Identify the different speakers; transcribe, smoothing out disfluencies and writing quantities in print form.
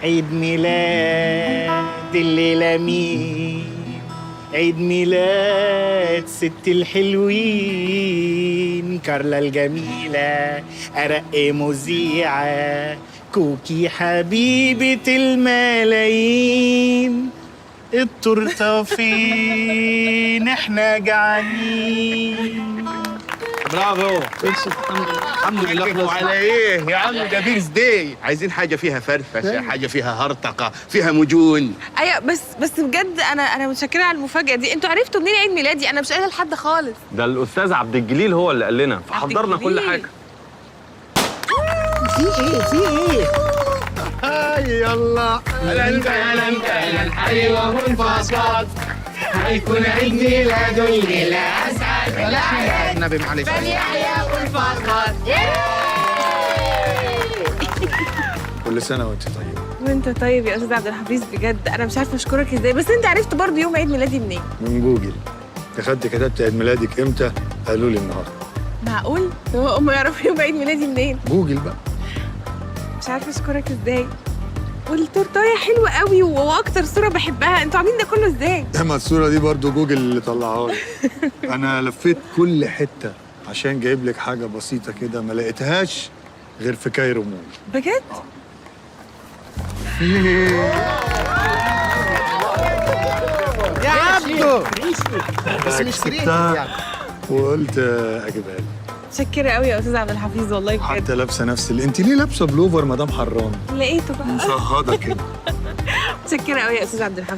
Speaker 1: عيد ميلاد الليلة مين؟ عيد ميلاد ست الحلوين كارلا الجميلة، أرق مذيعة، كوكي حبيبة الملايين. التورتة فين؟ احنا جعانين.
Speaker 2: برافو. الحمد لله خلص.
Speaker 3: على ايه يا عم؟ ده بيرث داي، عايزين حاجه فيها فرفشه، حاجه فيها هرطقه، فيها مجون.
Speaker 4: ايوه بس بجد انا متشكره على المفاجاه دي. انتوا عرفتوا منين عيد ميلادي؟ انا مش قايله لحد خالص.
Speaker 2: ده الاستاذ عبد الجليل هو اللي قال لنا، فحضرنا كل حاجه.
Speaker 1: في ايه؟
Speaker 3: يلا
Speaker 1: اهلا الحلوة والفاصلات، هيكون عيد ميلاد الليلة أسعد بالأعياد.
Speaker 3: النبي معلش.
Speaker 1: فليحيى والفاصلات.
Speaker 5: كل سنة وانت طيب.
Speaker 4: وانت طيب يا استاذ عبد الحفيظ، بجد انا مش عارفه اشكرك ازاي. بس انت عرفت برضه يوم عيد ميلادي منين؟
Speaker 5: من جوجل. كتبت عيد ميلادك امتى؟ قالوا لي النهارده.
Speaker 4: معقول؟ هم يعرفوا يوم عيد ميلادي منين؟
Speaker 5: جوجل بقى.
Speaker 4: مش عارفه اشكرك ازاي. والتورتايه حلوه قوي واكتر صوره بحبها. انتوا عاملين ده كله ازاي؟
Speaker 5: ما الصورة دي برضو جوجل اللي طلعها لي. أنا لفيت كل حتة عشان جايب لك حاجة بسيطة كده ما لقيتهاش غير في كايرو مول.
Speaker 4: بجد؟
Speaker 3: يا عبدو بس مش
Speaker 5: كتبتها وقلت أجيبها لك.
Speaker 4: متشكره قوي يا استاذ عبد الحفيظ والله بجد.
Speaker 5: حتى لابسة نفس انت ليه لابسة بلوفر مدام حرام؟
Speaker 4: لقيته بقى.
Speaker 5: مشهدة كده.
Speaker 4: متشكره قوي يا استاذ عبد الحفيظ.